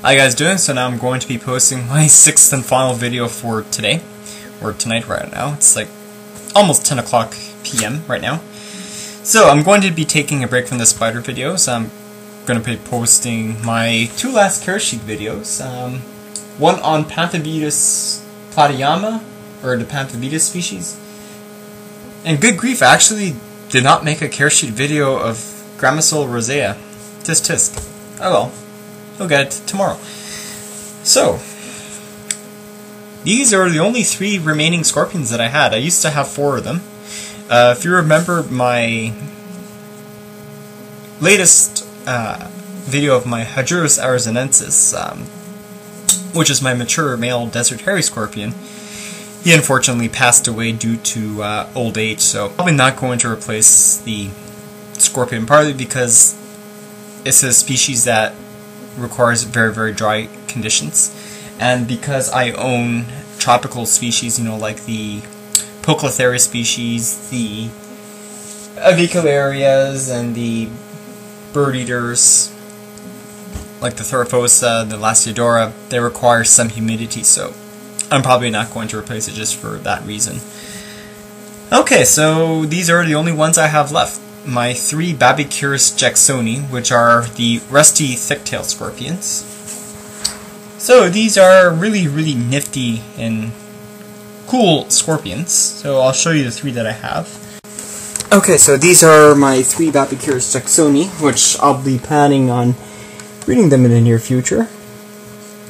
How you guys doing? So now I'm going to be posting my 6th and final video for today, or tonight right now. It's like almost 10 o'clock p.m. right now. So I'm going to be taking a break from the spider videos. I'm going to be posting my 2 last care sheet videos. One on Panthobetus platyama, or the Panthobetus species. And good grief, I actually did not make a care sheet video of Gramisole rosea. Tisk tisk. Oh well. You'll get it tomorrow. So, these are the only 3 remaining scorpions that I had. I used to have 4 of them. If you remember my latest video of my Hydrurus arizonensis, which is my mature male desert hairy scorpion, he unfortunately passed away due to old age, so I'm probably not going to replace the scorpion, partly because it's a species that requires very dry conditions, and because I own tropical species, you know, like the Poecilotheria species, the Avicularias, and the bird eaters like the Theraphosa, the Lasiodora. They require some humidity, so I'm probably not going to replace it just for that reason. Okay, so these are the only ones I have left. My 3 Babycurus Jacksoni, which are the rusty thick-tailed scorpions. So these are really nifty and cool scorpions. So I'll show you the 3 that I have. Okay, so these are my 3 Babycurus Jacksoni, which I'll be planning on breeding them in the near future.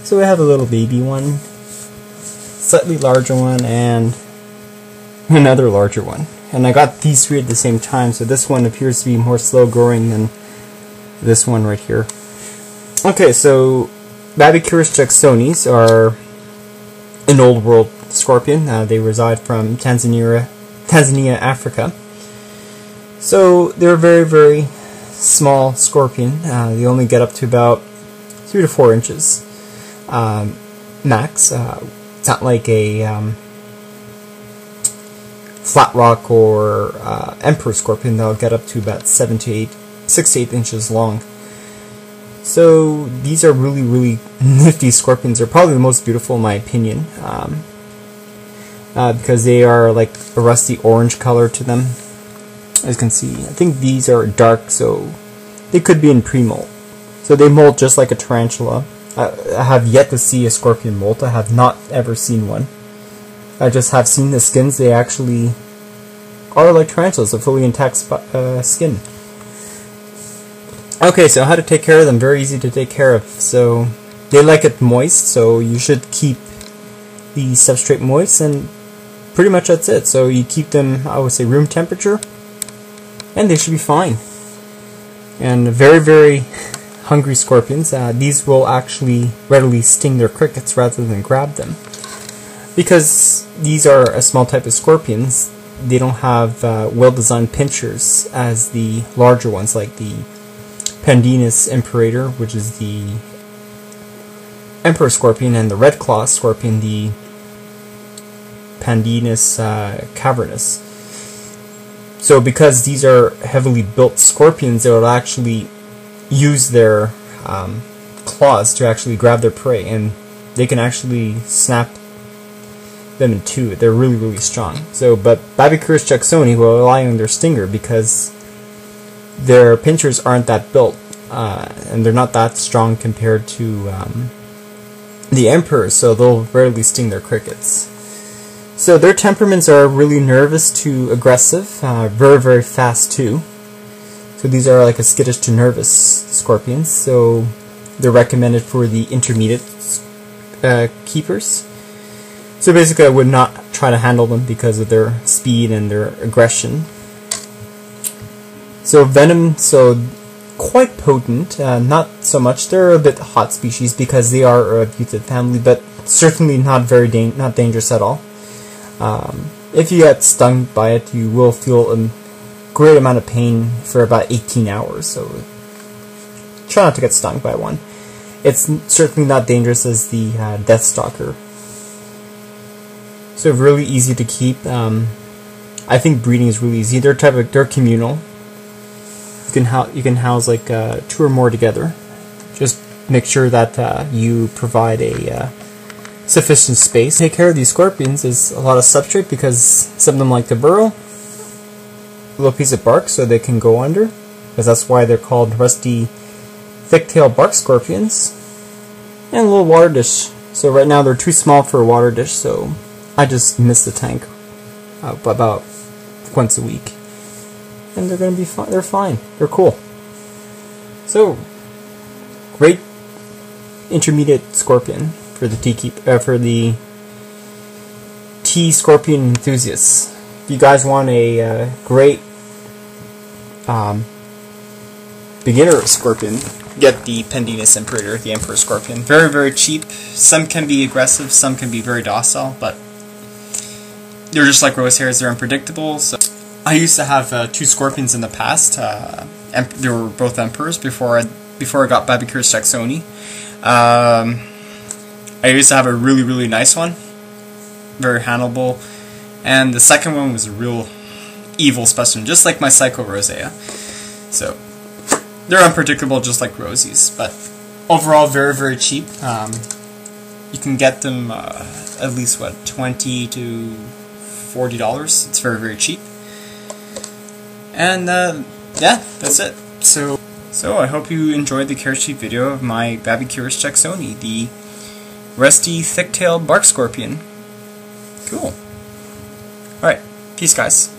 So we have a little baby one, slightly larger one, and another larger one. And I got these 3 at the same time, so this one appears to be more slow growing than this one right here. Okay, so Babycurus Jacksonis are an old world scorpion. They reside from Tanzania, Africa. So they're a very small scorpion. They only get up to about 3 to 4 inches max. It's not like a flat rock or emperor scorpion. They'll get up to about 6 to 8 inches long. So these are really nifty scorpions. They're probably the most beautiful in my opinion, because they are like a rusty orange color to them. As you can see, I think these are dark, so they could be in pre-molt. So they molt just like a tarantula. I have yet to see a scorpion molt. I have not ever seen one. I just have seen the skins. They actually are like tarantulas, a fully intact skin. Okay, so how to take care of them? Very easy to take care of. So they like it moist, so you should keep the substrate moist, and pretty much that's it. So you keep them, I would say, room temperature, and they should be fine. And very hungry scorpions, these will actually readily sting their crickets rather than grab them. Because these are a small type of scorpions, they don't have well-designed pinchers as the larger ones, like the Pandinus imperator, which is the emperor scorpion, and the red claw scorpion, the Pandinus cavernus. So because these are heavily built scorpions, they will actually use their claws to actually grab their prey, and they can actually snap them in 2. They're really strong. So, but Babycurus Jacksoni will rely on their stinger because their pinchers aren't that built, and they're not that strong compared to the emperors, so they'll rarely sting their crickets. So their temperaments are really nervous to aggressive, very fast too. So these are like a skittish to nervous scorpions, so they're recommended for the intermediate keepers. So basically I would not try to handle them because of their speed and their aggression. So venom, so quite potent, not so much. They're a bit hot species because they are a butid family, but certainly not not dangerous at all. If you get stung by it, you will feel a great amount of pain for about 18 hours, so try not to get stung by one. It's certainly not dangerous as the Deathstalker. So really easy to keep. I think breeding is really easy. They're communal. You can house like 2 or more together. Just make sure that you provide a sufficient space. Take care of these scorpions is a lot of substrate, because some of them like to burrow. A little piece of bark so they can go under, because that's why they're called rusty thick-tailed bark scorpions. And a little water dish. So right now they're too small for a water dish, so I just miss the tank about once a week. And they're gonna be fine. They're fine. They're cool. So great intermediate scorpion for the tea scorpion enthusiasts. If you guys want a great beginner scorpion, get the Pendinus Imperator, the Emperor Scorpion. Very, very cheap. Some can be aggressive, some can be very docile, but they're just like rose hairs, they're unpredictable. So I used to have 2 scorpions in the past. They were both Emperors before I got Babycurus Jacksoni. I used to have a really, really nice one. Very handleable. And the second one was a real evil specimen, just like my Psycho Rosea. So they're unpredictable, just like rosies, but overall very, very cheap. You can get them at least what, $20 to $40. It's very, very cheap. And yeah, that's it. So I hope you enjoyed the care sheet video of my Babycurus Jacksoni, the rusty thick-tailed bark scorpion. Cool. Alright, peace guys.